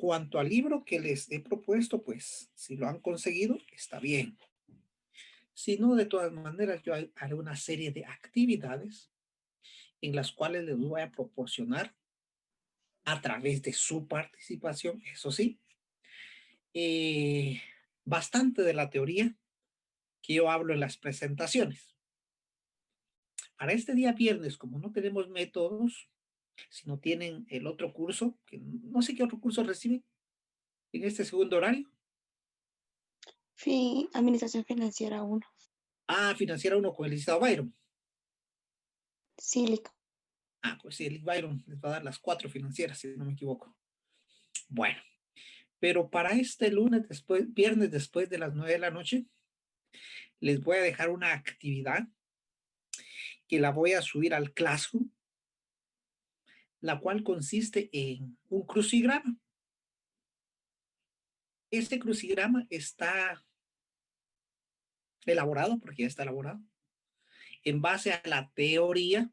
cuanto al libro que les he propuesto, pues si lo han conseguido, está bien. Si no, de todas maneras, yo haré una serie de actividades en las cuales les voy a proporcionar a través de su participación, eso sí, eh, bastante de la teoría que yo hablo en las presentaciones. Para este día viernes, como no tenemos métodos, si no tienen el otro curso, que no sé qué otro curso reciben en este segundo horario. Administración financiera uno. Ah, financiera uno con el licenciado Byron. Sílico. Ah, pues sí, el Byron les va a dar las 4 financieras, si no me equivoco. Bueno, pero para este lunes, viernes después de las 9 de la noche, les voy a dejar una actividad que la voy a subir al Classroom, la cual consiste en un crucigrama. Este crucigrama está elaborado, porque ya está elaborado, en base a la teoría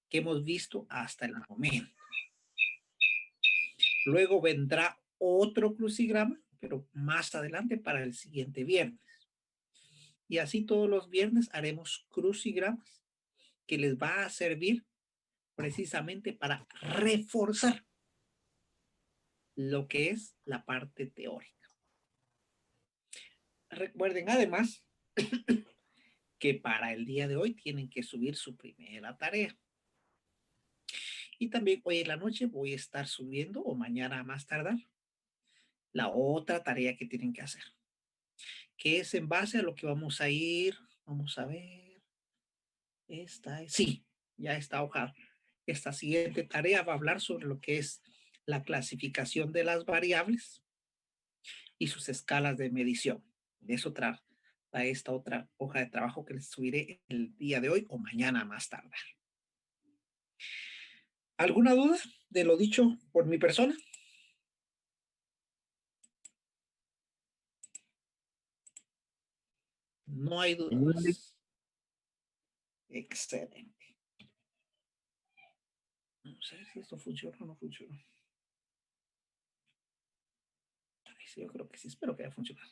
que hemos visto hasta el momento. Luego vendrá otro crucigrama, pero más adelante para el siguiente viernes. Y así todos los viernes haremos crucigramas que les va a servir precisamente para reforzar lo que es la parte teórica. Recuerden además que para el día de hoy tienen que subir su primera tarea. Y también hoy en la noche voy a estar subiendo, o mañana a más tardar, la otra tarea que tienen que hacer, que es en base a lo que vamos a ir, vamos a ver, sí, ya está hojada. Esta siguiente tarea va a hablar sobre lo que es la clasificación de las variables y sus escalas de medición. De eso trata esta otra hoja de trabajo que les subiré el día de hoy o mañana más tardar. ¿Alguna duda de lo dicho por mi persona? No hay dudas. Excelente. Vamos a ver si esto funciona o no funciona. Sí, yo creo que sí, espero que haya funcionado.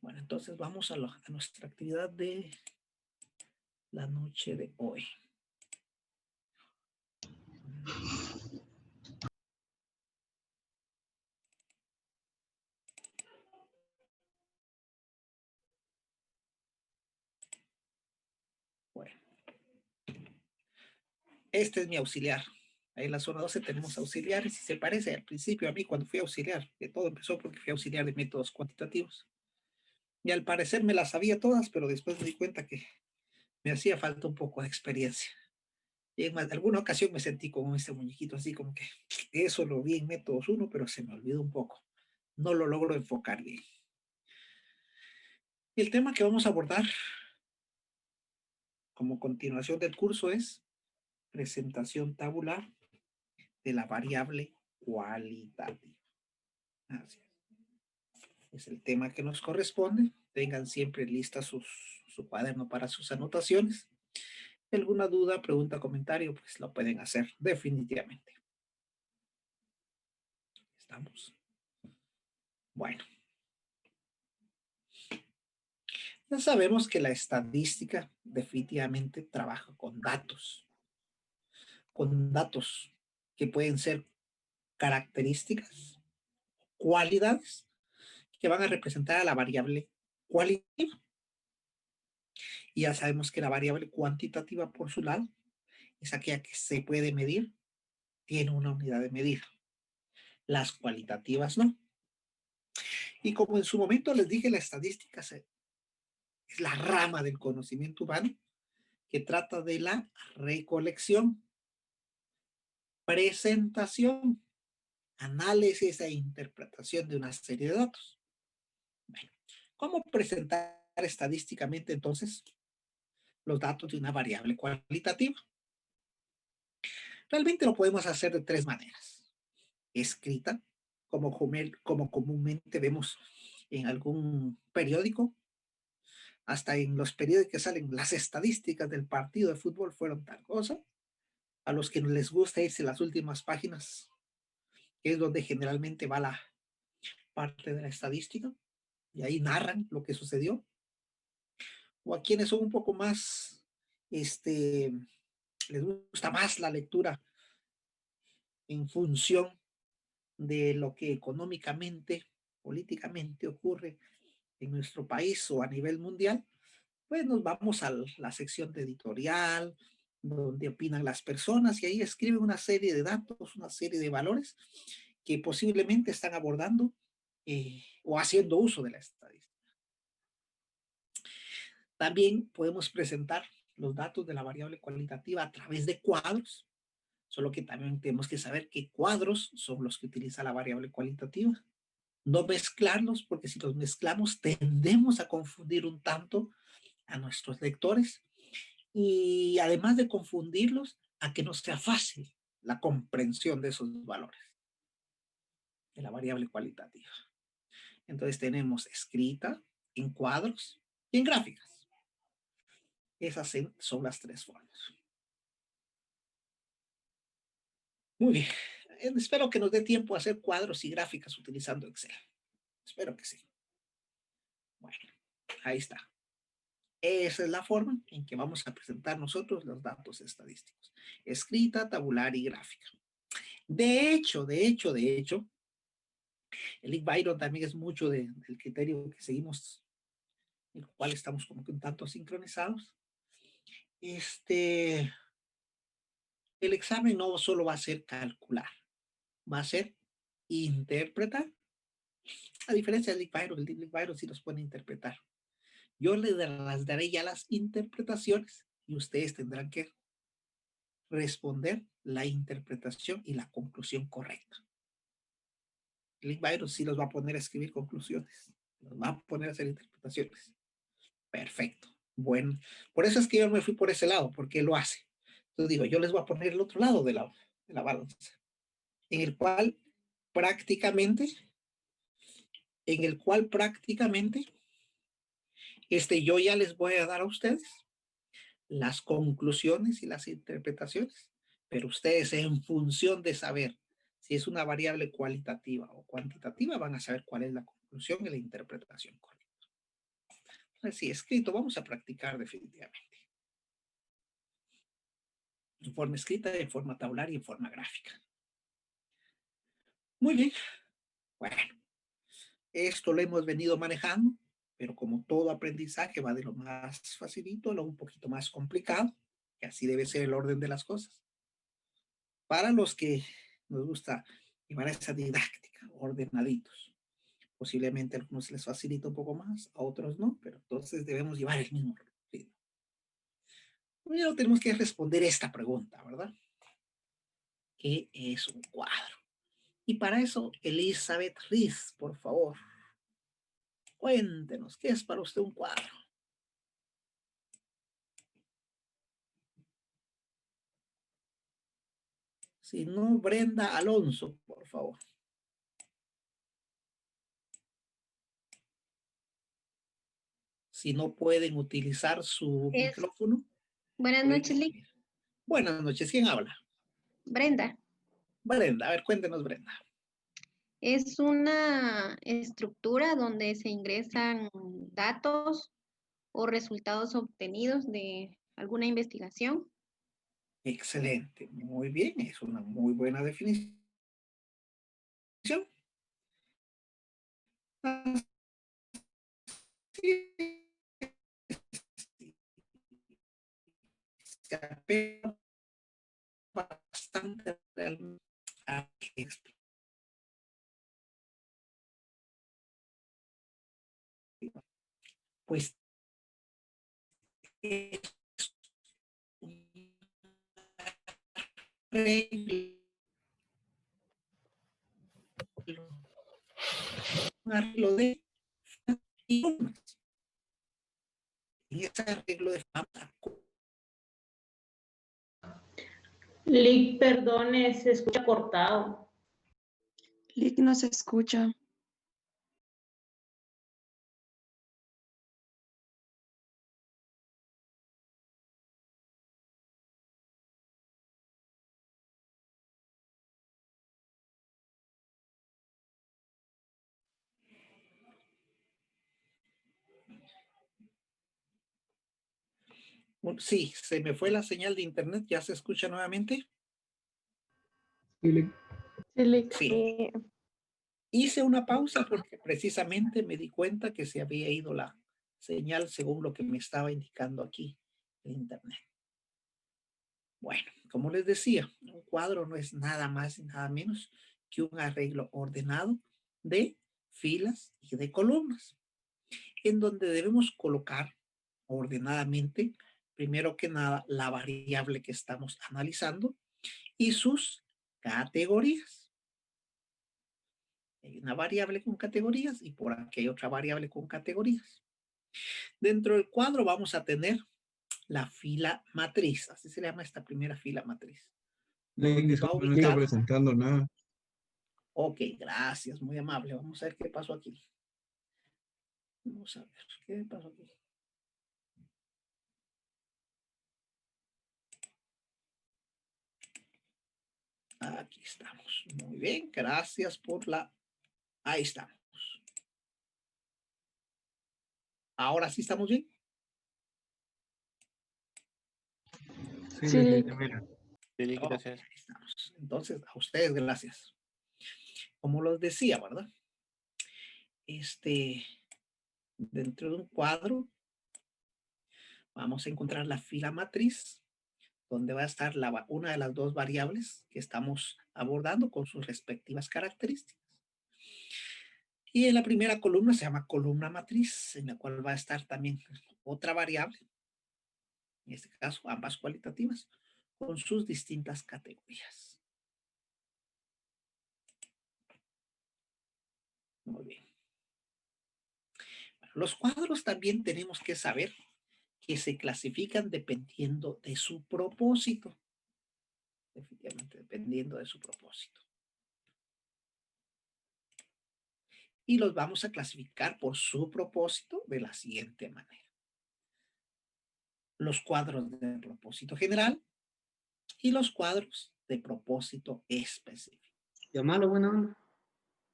Bueno, entonces vamos a nuestra actividad de la noche de hoy. Bueno, este es mi auxiliar. Ahí en la zona 12 tenemos auxiliares y se parece al principio a mí cuando fui auxiliar, que todo empezó porque fui auxiliar de métodos cuantitativos. Y al parecer me las sabía todas, pero después me di cuenta que me hacía falta un poco de experiencia. Y en alguna ocasión me sentí como este muñequito, así como que eso lo vi en métodos 1, pero se me olvidó un poco. No lo logro enfocar bien. El tema que vamos a abordar como continuación del curso es presentación tabular de la variable cualitativa. Así es. Es el tema que nos corresponde. Tengan siempre lista su cuaderno para sus anotaciones. ¿Alguna duda, pregunta, comentario? Pues lo pueden hacer definitivamente. ¿Estamos? Bueno. Ya sabemos que la estadística definitivamente trabaja con datos que pueden ser características, cualidades que van a representar a la variable cualitativa. Y ya sabemos que la variable cuantitativa, por su lado, es aquella que se puede medir, tiene una unidad de medida. Las cualitativas no. Y como en su momento les dije, la estadística es la rama del conocimiento humano que trata de la recolección, presentación, análisis e interpretación de una serie de datos. Bueno, ¿cómo presentar estadísticamente entonces los datos de una variable cualitativa? Realmente lo podemos hacer de 3 maneras. Escrita, como comúnmente vemos en algún periódico, hasta en los periódicos salen las estadísticas del partido de fútbol fueron tal cosa. A los que les gusta irse a las últimas páginas, que es donde generalmente va la parte de la estadística, y ahí narran lo que sucedió. O a quienes son un poco más, les gusta más la lectura en función de lo que económicamente, políticamente ocurre en nuestro país o a nivel mundial, pues nos vamos a la sección de editorial, donde opinan las personas y ahí escriben una serie de datos, una serie de valores que posiblemente están abordando o haciendo uso de la estadística. También podemos presentar los datos de la variable cualitativa a través de cuadros, solo que también tenemos que saber qué cuadros son los que utiliza la variable cualitativa. No mezclarlos, porque si los mezclamos tendemos a confundir un tanto a nuestros lectores y además de confundirlos, a que no sea fácil la comprensión de esos valores de la variable cualitativa. Entonces tenemos escrita en cuadros y en gráficas. Esas son las tres formas. Muy bien. Espero que nos dé tiempo a hacer cuadros y gráficas utilizando Excel. Espero que sí. Bueno, ahí está. Esa es la forma en que vamos a presentar nosotros los datos estadísticos. Escrita, tabular y gráfica. De hecho, el Link Byron también es mucho del criterio que seguimos, el cual estamos como que un tanto sincronizados. El examen no solo va a ser calcular, va a ser interpretar. A diferencia del Link Byron, el Link Byron sí los puede interpretar. Yo les daré ya las interpretaciones y ustedes tendrán que responder la interpretación y la conclusión correcta. El Link Byron sí los va a poner a escribir conclusiones, los va a poner a hacer interpretaciones. Perfecto. Bueno, por eso es que yo me fui por ese lado, porque él lo hace. Entonces digo, yo les voy a poner el otro lado de la balanza, en el cual prácticamente, yo ya les voy a dar a ustedes las conclusiones y las interpretaciones, pero ustedes en función de saber si es una variable cualitativa o cuantitativa, van a saber cuál es la conclusión y la interpretación correcta. Así escrito, vamos a practicar definitivamente. En forma escrita, en forma tabular y en forma gráfica. Muy bien. Bueno, esto lo hemos venido manejando, pero como todo aprendizaje va de lo más facilito a lo un poquito más complicado, que así debe ser el orden de las cosas. Para los que nos gusta llevar esa didáctica, ordenaditos. Posiblemente a algunos les facilita un poco más, a otros no, pero entonces debemos llevar el mismo ritmo. Primero tenemos que responder esta pregunta, ¿verdad? ¿Qué es un cuadro? Y para eso, Elizabeth Riz, por favor, cuéntenos, ¿qué es para usted un cuadro? Si no, Brenda Alonso, por favor. Si no pueden utilizar su micrófono. Buenas noches, Lick. Buenas noches, ¿quién habla? Brenda. Brenda, a ver, cuéntenos, Brenda. Es una estructura donde se ingresan datos o resultados obtenidos de alguna investigación. Excelente, muy bien, es una muy buena definición. Se apega bastante a que pues es un arreglo de idiomas. En ese arreglo de Lick, perdone, se escucha cortado. Lick no se escucha. Sí, se me fue la señal de internet. ¿Ya se escucha nuevamente? Sí. Hice una pausa porque precisamente me di cuenta que se había ido la señal según lo que me estaba indicando aquí el internet. Bueno, como les decía, un cuadro no es nada más y nada menos que un arreglo ordenado de filas y de columnas, en donde debemos colocar ordenadamente, primero que nada, la variable que estamos analizando y sus categorías. Hay una variable con categorías y por aquí hay otra variable con categorías. Dentro del cuadro vamos a tener la fila matriz, así se llama esta primera fila matriz, donde va Disculpe, no está ubicada. presentando nada. Ok, gracias, muy amable. Vamos a ver qué pasó aquí. Vamos a ver qué pasó aquí. Aquí estamos. Muy bien, gracias por la... Ahí estamos. Ahora sí estamos bien. Sí, mira. Sí, Ok, gracias. ahí estamos. Entonces, a ustedes, gracias. Como los decía, ¿verdad? Dentro de un cuadro vamos a encontrar la fila matriz, donde va a estar una de las dos variables que estamos abordando con sus respectivas características. Y en la primera columna se llama columna matriz, en la cual va a estar también otra variable, en este caso ambas cualitativas, con sus distintas categorías. Muy bien. Bueno, los cuadros también tenemos que saber que se clasifican dependiendo de su propósito. Definitivamente, dependiendo de su propósito. Y los vamos a clasificar por su propósito de la siguiente manera. Los cuadros de propósito general y los cuadros de propósito específico. Llamalo, buena onda.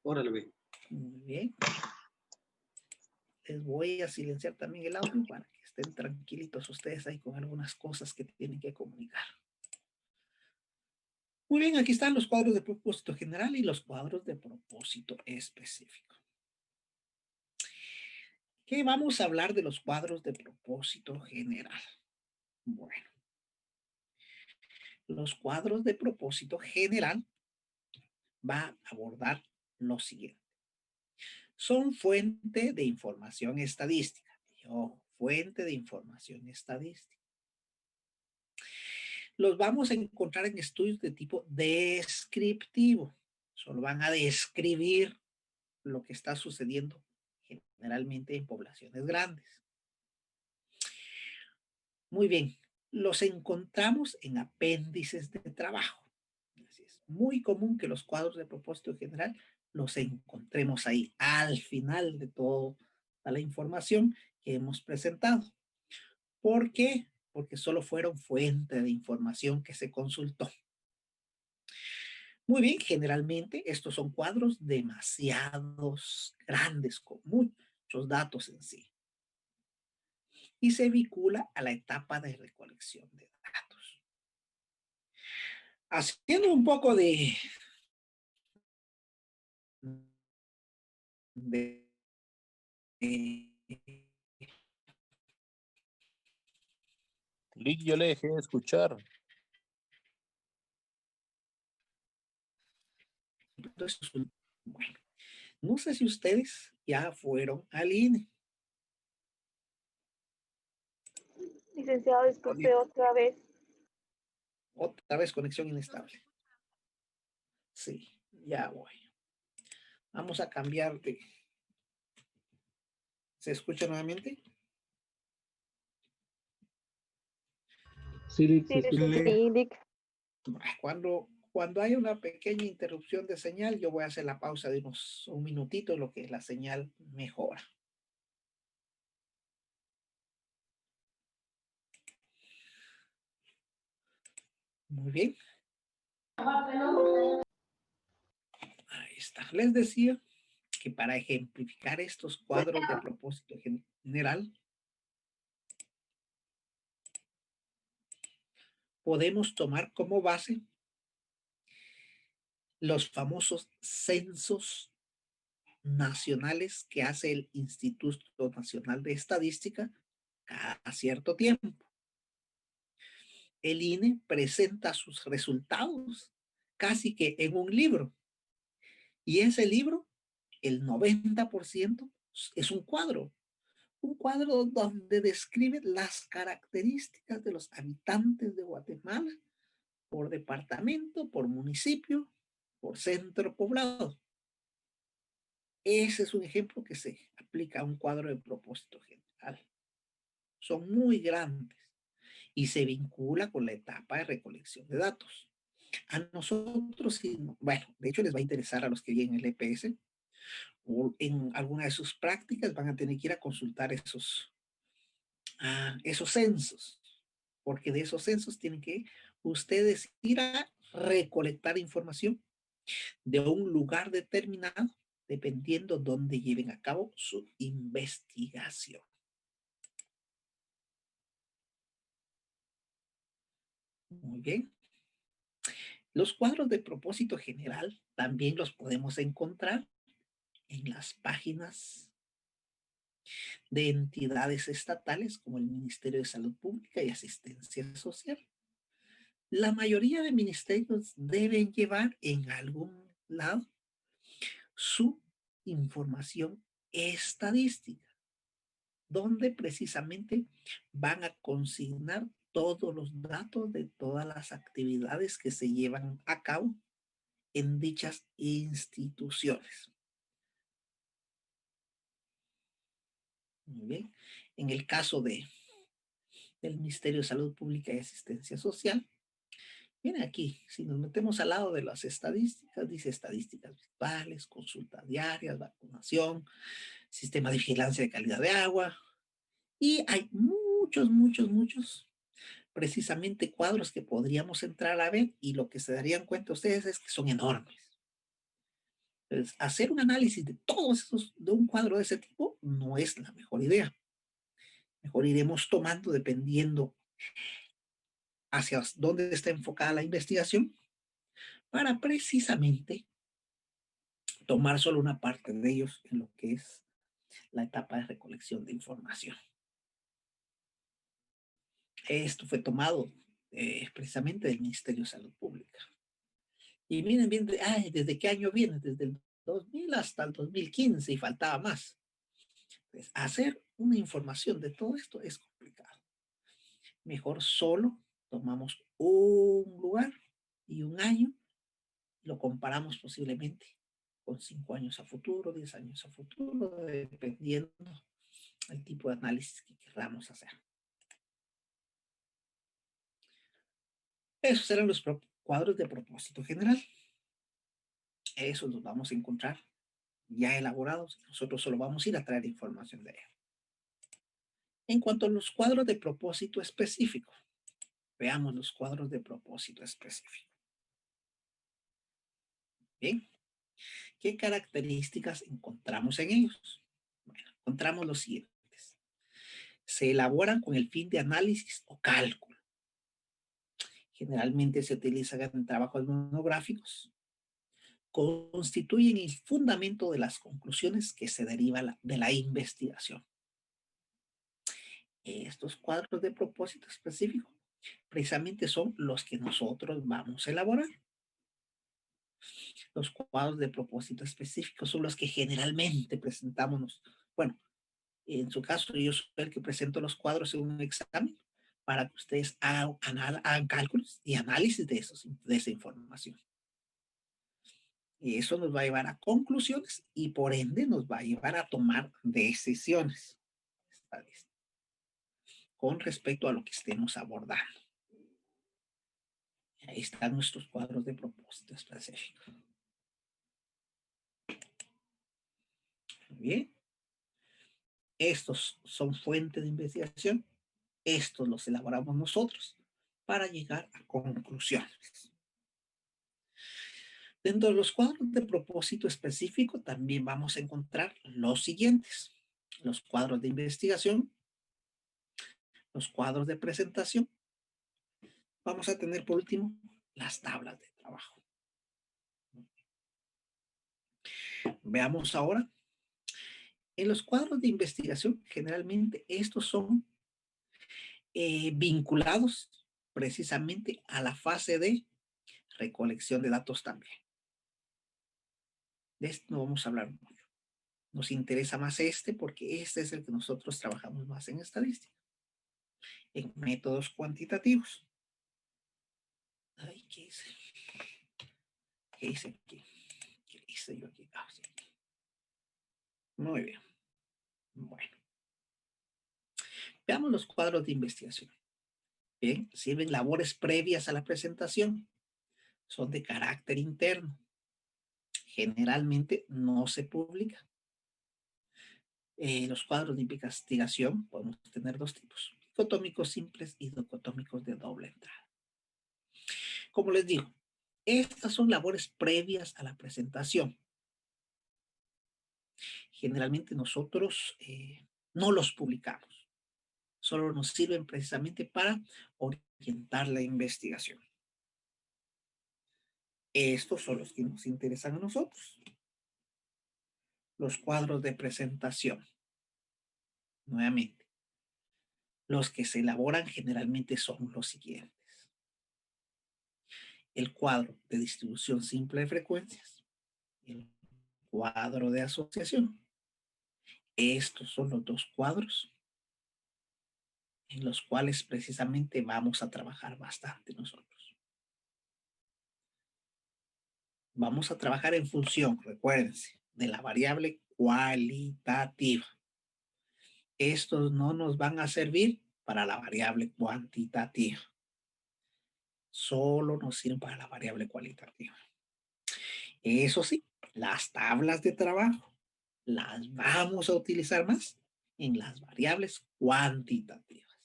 Órale, ve. Muy bien. Les voy a silenciar también el audio para que estén tranquilitos ustedes ahí con algunas cosas que tienen que comunicar. Muy bien, aquí están los cuadros de propósito general y los cuadros de propósito específico. ¿Qué vamos a hablar de los cuadros de propósito general? Bueno, los cuadros de propósito general va a abordar lo siguiente. Son fuente de información estadística. Fuente de información estadística. Los vamos a encontrar en estudios de tipo descriptivo. Solo van a describir lo que está sucediendo generalmente en poblaciones grandes. Muy bien, los encontramos en apéndices de trabajo. Así es muy común que los cuadros de propósito general los encontremos ahí al final de toda la información que hemos presentado. ¿Por qué? Porque solo fueron fuente de información que se consultó. Muy bien, generalmente estos son cuadros demasiados grandes con muchos datos en sí. Y se vincula a la etapa de recolección de datos. Haciendo un poco de Lick, yo le dejé de escuchar. bueno, no sé si ustedes ya fueron al INE. Licenciado, disculpe otra vez. Otra vez conexión inestable. Sí, ya voy. Vamos a cambiar de... ¿Se escucha nuevamente? Sí, Lick, se Sí, escucha. Lick. Cuando hay una pequeña interrupción de señal, yo voy a hacer la pausa de un minutito, lo que la señal mejora. Muy bien. Ahí está. Les decía que para ejemplificar estos cuadros de propósito general, podemos tomar como base los famosos censos nacionales que hace el Instituto Nacional de Estadística cada cierto tiempo. El INE presenta sus resultados casi que en un libro. Y ese libro, el 90% es un cuadro donde describe las características de los habitantes de Guatemala por departamento, por municipio, por centro poblado. Ese es un ejemplo que se aplica a un cuadro de propósito general. Son muy grandes y se vincula con la etapa de recolección de datos. A nosotros, bueno, de hecho les va a interesar a los que vienen el EPS o en alguna de sus prácticas van a tener que ir a consultar esos censos, porque de esos censos tienen que ustedes ir a recolectar información de un lugar determinado, dependiendo dónde lleven a cabo su investigación. Muy bien. Los cuadros de propósito general también los podemos encontrar en las páginas de entidades estatales como el Ministerio de Salud Pública y Asistencia Social. La mayoría de ministerios deben llevar en algún lado su información estadística, donde precisamente van a consignar todos los datos de todas las actividades que se llevan a cabo en dichas instituciones. Muy bien. En el caso del Ministerio de Salud Pública y Asistencia Social, miren aquí, si nos metemos al lado de las estadísticas, dice estadísticas visuales, consultas diarias, vacunación, sistema de vigilancia de calidad de agua, y hay muchos, precisamente cuadros que podríamos entrar a ver y lo que se darían cuenta ustedes es que son enormes. Entonces, hacer un análisis de todos esos, de un cuadro de ese tipo, no es la mejor idea. Mejor iremos tomando dependiendo hacia dónde está enfocada la investigación para precisamente tomar solo una parte de ellos en lo que es la etapa de recolección de información. Esto fue tomado precisamente del Ministerio de Salud Pública. Y miren bien, ¿desde qué año viene? Desde el 2000 hasta el 2015 y faltaba más. Pues hacer una información de todo esto es complicado. Mejor solo tomamos un lugar y un año, lo comparamos posiblemente con 5 años a futuro, 10 años a futuro, dependiendo del tipo de análisis que queramos hacer. Esos eran los cuadros de propósito general. Esos los vamos a encontrar ya elaborados. Nosotros solo vamos a ir a traer información de ellos. En cuanto a los cuadros de propósito específico, veamos los cuadros de propósito específico. Bien, ¿qué características encontramos en ellos? Bueno, encontramos los siguientes. Se elaboran con el fin de análisis o cálculo. Generalmente se utilizan en trabajos monográficos. Constituyen el fundamento de las conclusiones que se derivan de la investigación. Estos cuadros de propósito específico precisamente son los que nosotros vamos a elaborar. Los cuadros de propósito específico son los que generalmente presentamos. Bueno, en su caso yo soy el que presento los cuadros en un examen para que ustedes hagan cálculos y análisis de esa información. Y eso nos va a llevar a conclusiones y por ende nos va a llevar a tomar decisiones con respecto a lo que estemos abordando. Ahí están nuestros cuadros de propósito específico. Muy bien. Estos son fuentes de investigación. Estos los elaboramos nosotros para llegar a conclusiones. Dentro de los cuadros de propósito específico también vamos a encontrar los siguientes. Los cuadros de investigación, los cuadros de presentación Vamos a tener por último las tablas de trabajo. Veamos ahora. En los cuadros de investigación, generalmente estos son vinculados precisamente a la fase de recolección de datos también. De esto no vamos a hablar mucho. Nos interesa más este porque este es el que nosotros trabajamos más en estadística, en métodos cuantitativos. Ay, ¿qué hice? ¿Qué hice aquí? ¿Qué hice yo aquí? Ah, sí. Muy bien. Bueno. Veamos los cuadros de investigación. Bien, sirven labores previas a la presentación. Son de carácter interno. Generalmente no se publican. Los cuadros de investigación podemos tener dos tipos: dicotómicos simples y dicotómicos de doble entrada. Como les digo, estas son labores previas a la presentación. Generalmente nosotros no los publicamos. Solo nos sirven precisamente para orientar la investigación. Estos son los que nos interesan a nosotros. Los cuadros de presentación. Nuevamente, los que se elaboran generalmente son los siguientes: el cuadro de distribución simple de frecuencias, el cuadro de asociación. Estos son los dos cuadros en los cuales precisamente vamos a trabajar bastante nosotros. Vamos a trabajar en función, recuérdense, de la variable cualitativa. Estos no nos van a servir para la variable cuantitativa. Solo nos sirven para la variable cualitativa. Eso sí, las tablas de trabajo las vamos a utilizar más en las variables cuantitativas.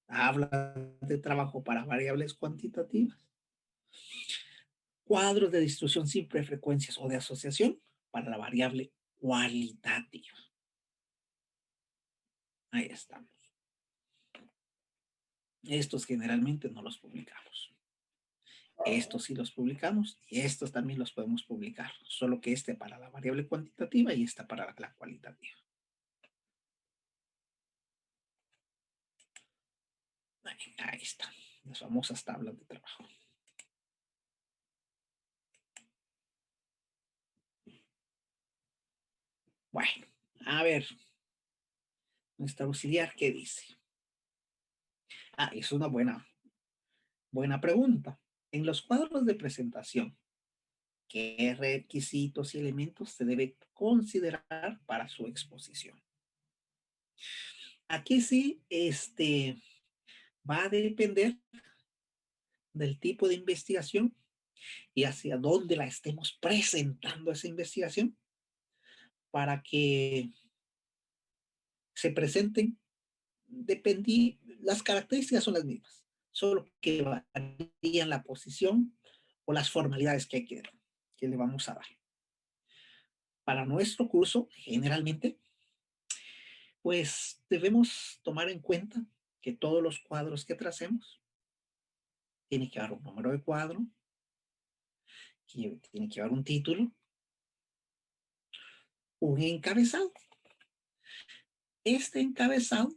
Tablas de trabajo para variables cuantitativas. Cuadros de distribución simple de frecuencias o de asociación para la variable cualitativa. Ahí estamos. Estos generalmente no los publicamos. Estos sí los publicamos y estos también los podemos publicar, solo que este para la variable cuantitativa y esta para la cualitativa. Ahí está, las famosas tablas de trabajo. Bueno, a ver, nuestra auxiliar, ¿qué dice? Ah, es una buena pregunta. En los cuadros de presentación, ¿qué requisitos y elementos se debe considerar para su exposición? Aquí sí, va a depender del tipo de investigación y hacia dónde la estemos presentando esa investigación para que se presenten. Las características son las mismas, solo que varían la posición o las formalidades que le vamos a dar. Para nuestro curso, generalmente, pues debemos tomar en cuenta que todos los cuadros que tracemos tiene que haber un número de cuadro, tiene que llevar un título, un encabezado. Este encabezado,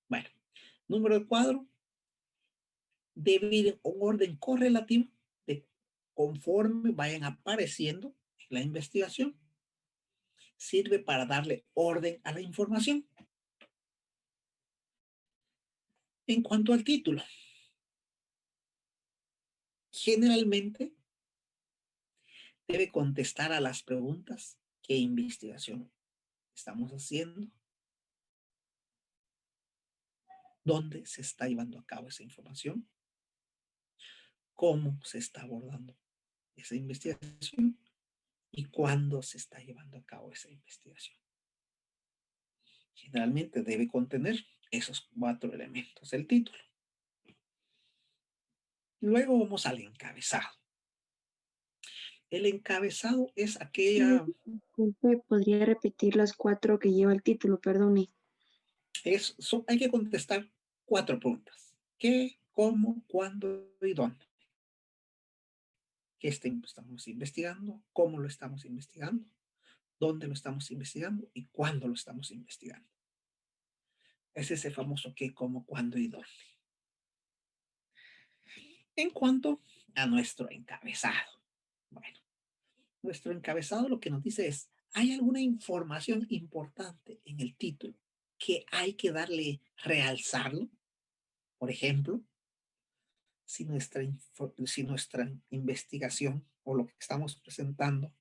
bueno, número de cuadro debe ir en un orden correlativo de conforme vayan apareciendo en la investigación. Sirve para darle orden a la información. En cuanto al título, generalmente debe contestar a las preguntas: ¿qué investigación estamos haciendo? ¿Dónde se está llevando a cabo esa información? ¿Cómo se está abordando esa investigación? ¿Y cuándo se está llevando a cabo esa investigación? Generalmente debe contener esos 4 elementos el título. Luego vamos al encabezado. El encabezado es aquella... Disculpe, ¿podría repetir las 4 que lleva el título? Perdone. Hay que contestar 4 preguntas. ¿Qué, cómo, cuándo y dónde. ¿Qué estamos investigando? ¿Cómo lo estamos investigando? ¿Dónde lo estamos investigando? ¿Y cuándo lo estamos investigando? Es ese famoso qué, cómo, cuándo y dónde. En cuanto a nuestro encabezado. Bueno, nuestro encabezado lo que nos dice es, ¿hay alguna información importante en el título que hay que darle, realzarlo? Por ejemplo, si nuestra investigación o lo que estamos presentando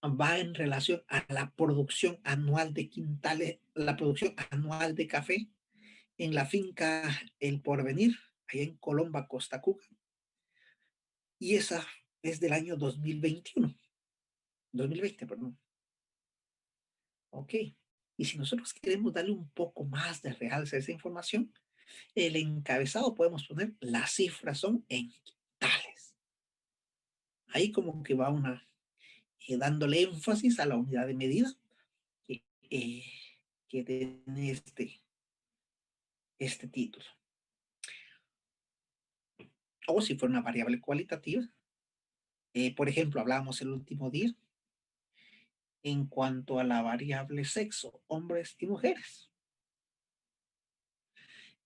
va en relación a la producción anual de quintales, la producción anual de café en la finca El Porvenir, allá en Colomba, Costa Cuca, y esa es del año 2020, perdón. Ok, y si nosotros queremos darle un poco más de realce a esa información, el encabezado podemos poner las cifras son en quintales. Ahí como que va dándole énfasis a la unidad de medida que, que tiene este título. O si fuera una variable cualitativa, por ejemplo, hablábamos el último día en cuanto a la variable sexo, hombres y mujeres.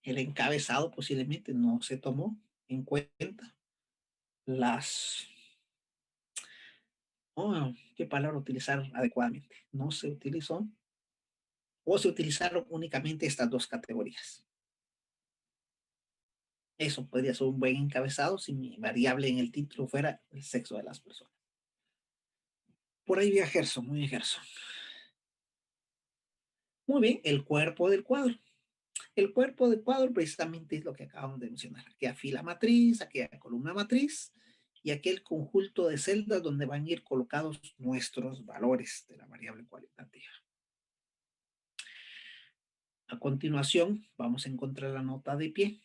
El encabezado posiblemente no se tomó en cuenta ¿qué palabra utilizar adecuadamente? No se utilizó o se utilizaron únicamente estas dos categorías. Eso podría ser un buen encabezado si mi variable en el título fuera el sexo de las personas. Por ahí vi a Gerson, muy bien, Gerson. Muy bien, el cuerpo del cuadro. El cuerpo del cuadro precisamente es lo que acabamos de mencionar. Aquella fila matriz, aquella columna matriz y aquel conjunto de celdas donde van a ir colocados nuestros valores de la variable cualitativa. A continuación, vamos a encontrar la nota de pie.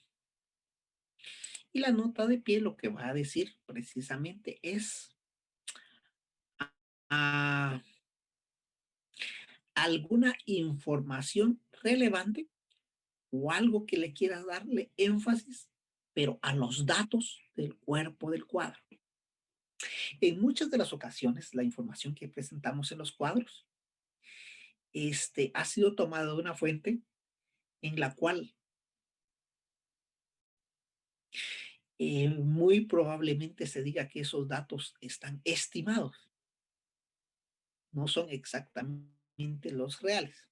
Y la nota de pie lo que va a decir precisamente es alguna información relevante o algo que le quieras darle énfasis, pero a los datos del cuerpo del cuadro. En muchas de las ocasiones, la información que presentamos en los cuadros ha sido tomada de una fuente en la cual muy probablemente se diga que esos datos están estimados, no son exactamente los reales.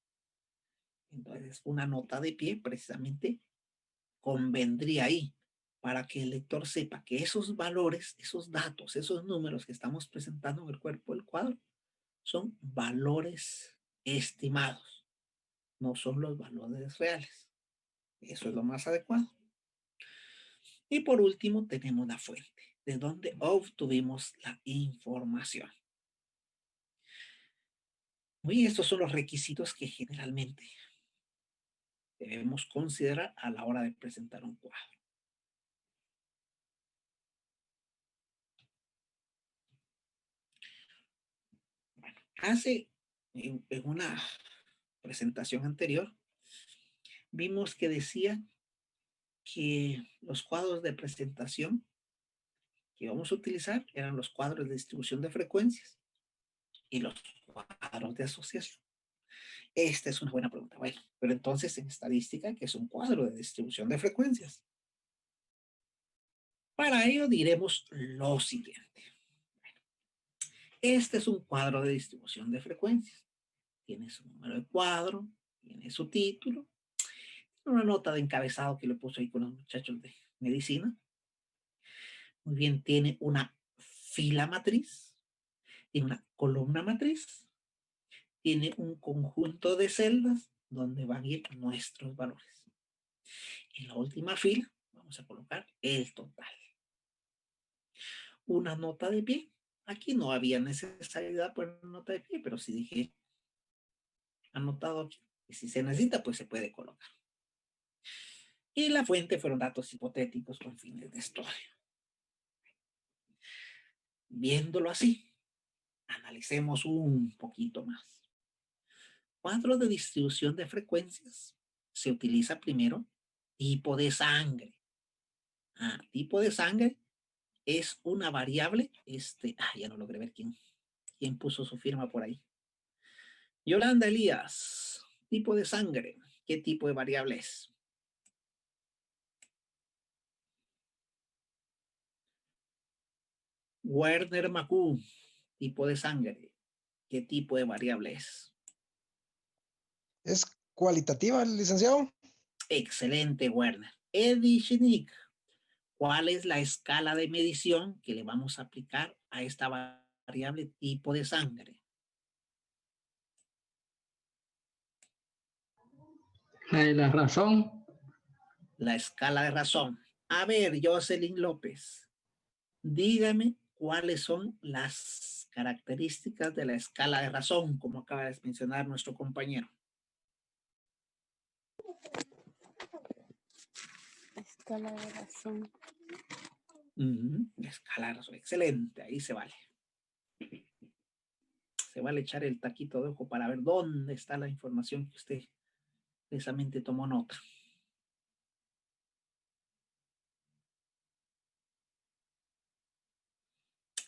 Entonces, una nota de pie precisamente convendría ahí para que el lector sepa que esos valores, esos datos, esos números que estamos presentando en el cuerpo del cuadro son valores estimados, no son los valores reales. Eso es lo más adecuado. Y por último tenemos la fuente, de donde obtuvimos la información. Muy, estos son los requisitos que generalmente debemos considerar a la hora de presentar un cuadro. Bueno, en una presentación anterior, vimos que decía que los cuadros de presentación que vamos a utilizar eran los cuadros de distribución de frecuencias y los cuadros de asociación. Esta es una buena pregunta. Bueno, pero entonces en estadística, ¿qué es un cuadro de distribución de frecuencias? Para ello diremos lo siguiente. Bueno, este es un cuadro de distribución de frecuencias. Tiene su número de cuadro, tiene su título, una nota de encabezado que le puse ahí con los muchachos de medicina. Muy bien, tiene una fila matriz, tiene una columna matriz, tiene un conjunto de celdas donde van a ir nuestros valores. En la última fila vamos a colocar el total. Una nota de pie. Aquí no había necesidad de poner nota de pie, pero si dije anotado aquí, y si se necesita, pues se puede colocar. Y la fuente fueron datos hipotéticos con fines de estudio. Viéndolo así, analicemos un poquito más. Cuadro de distribución de frecuencias. Se utiliza primero tipo de sangre. Tipo de sangre es una variable. Ya no logré ver quién puso su firma por ahí. Yolanda Elías, tipo de sangre. ¿Qué tipo de variable es? Werner Macú, tipo de sangre. ¿Qué tipo de variable es? ¿Es cualitativa, licenciado? Excelente, Werner. Eddie Schnick, ¿cuál es la escala de medición que le vamos a aplicar a esta variable tipo de sangre? La razón. La escala de razón. A ver, Jocelyn López, dígame cuáles son las características de la escala de razón, como acaba de mencionar nuestro compañero. Escala de razón. La escala de razón, excelente, ahí se vale. Se vale echar el taquito de ojo para ver dónde está la información que usted precisamente tomó nota.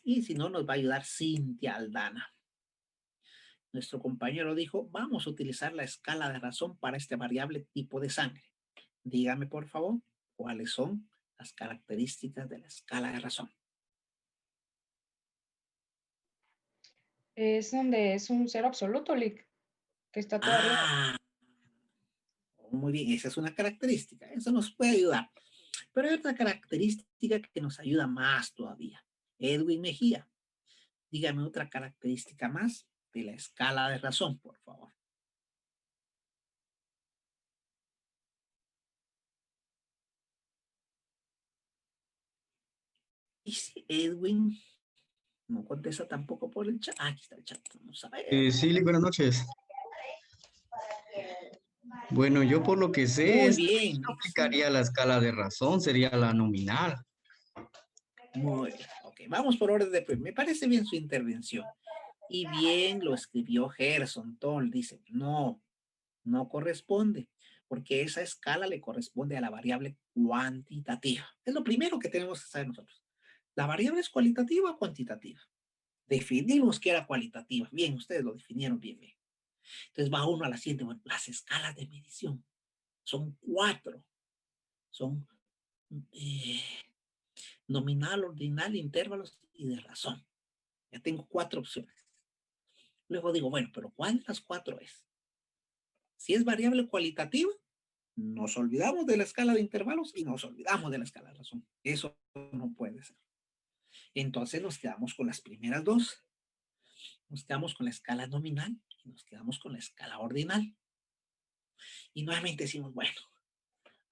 Y si no, nos va a ayudar Cintia Aldana. Nuestro compañero dijo, vamos a utilizar la escala de razón para este variable tipo de sangre. Dígame, por favor, cuáles son las características de la escala de razón. Es donde es un cero absoluto, Lick, que está todo arriba. Muy bien, esa es una característica. Eso nos puede ayudar. Pero hay otra característica que nos ayuda más todavía. Edwin Mejía, dígame otra característica más de la escala de razón, por favor. Y si Edwin no contesta tampoco por el chat. Aquí está el chat. Vamos a ver. Sí, buenas noches. Bueno, yo por lo que sé, Muy es bien. no aplicaría la escala de razón, sería la nominal. Muy bien. Ok, vamos por orden de... Me parece bien su intervención. Y bien lo escribió Gerson Toll. Dice, no corresponde, porque esa escala le corresponde a la variable cuantitativa. Es lo primero que tenemos que saber nosotros. ¿La variable es cualitativa o cuantitativa? Definimos que era cualitativa. Bien, ustedes lo definieron bien. Entonces va uno a la siguiente. Bueno, las escalas de medición son 4. Son nominal, ordinal, intervalos y de razón. Ya tengo 4 opciones. Luego digo, bueno, pero ¿cuál de las 4 es? Si es variable cualitativa, nos olvidamos de la escala de intervalos y nos olvidamos de la escala de razón. Eso no puede ser. Entonces nos quedamos con las primeras 2. Nos quedamos con la escala nominal y nos quedamos con la escala ordinal. Y nuevamente decimos, bueno,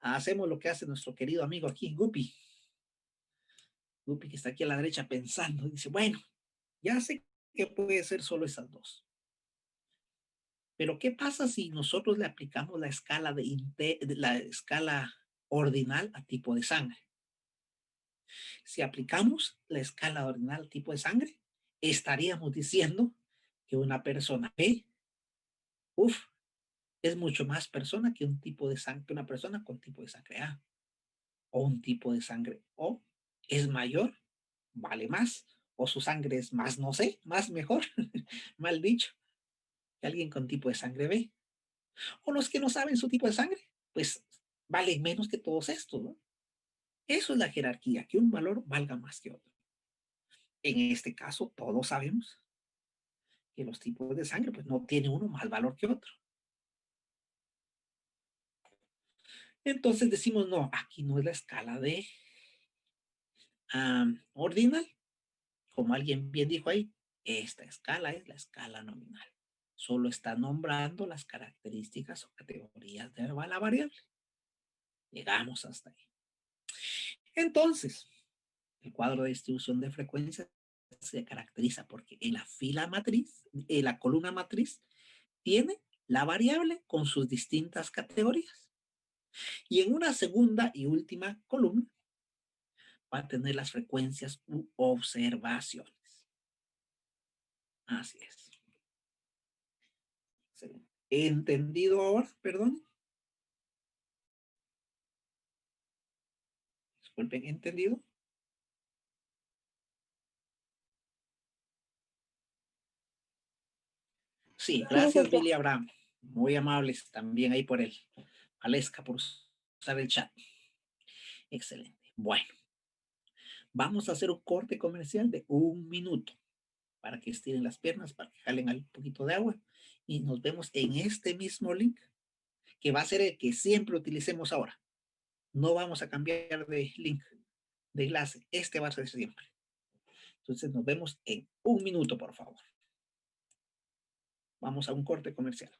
hacemos lo que hace nuestro querido amigo aquí, Guppy. Guppy que está aquí a la derecha pensando. Dice, bueno, ya sé que puede ser solo esas 2. Pero ¿qué pasa si nosotros le aplicamos la escala la escala ordinal a tipo de sangre? Si aplicamos la escala ordinal al tipo de sangre, estaríamos diciendo que una persona B, es mucho más persona que un tipo de sangre, que una persona con tipo de sangre A. O un tipo de sangre O es mayor, vale más, o su sangre es más, no sé, más mejor, mal dicho, que alguien con tipo de sangre B. O los que no saben su tipo de sangre, pues valen menos que todos estos, ¿no? Eso es la jerarquía, que un valor valga más que otro. En este caso, todos sabemos que los tipos de sangre, pues no tiene uno más valor que otro. Entonces decimos, no, aquí no es la escala de ordinal. Como alguien bien dijo ahí, esta escala es la escala nominal. Solo está nombrando las características o categorías de la variable. Llegamos hasta ahí. Entonces, el cuadro de distribución de frecuencias se caracteriza porque en la fila matriz, en la columna matriz, tiene la variable con sus distintas categorías. Y en una segunda y última columna va a tener las frecuencias u observaciones. Así es. ¿Entendido ahora? Perdón. Disculpen, ¿entendido? Sí, gracias, licenciado. Billy Abraham. Muy amables también ahí por el Valesca por usar el chat. Excelente. Bueno, vamos a hacer un corte comercial de 1 minuto para que estiren las piernas, para que jalen un poquito de agua y nos vemos en este mismo link que va a ser el que siempre utilicemos ahora. No vamos a cambiar de link, de enlace. Este va a ser siempre. Entonces nos vemos en 1 minuto, por favor. Vamos a un corte comercial.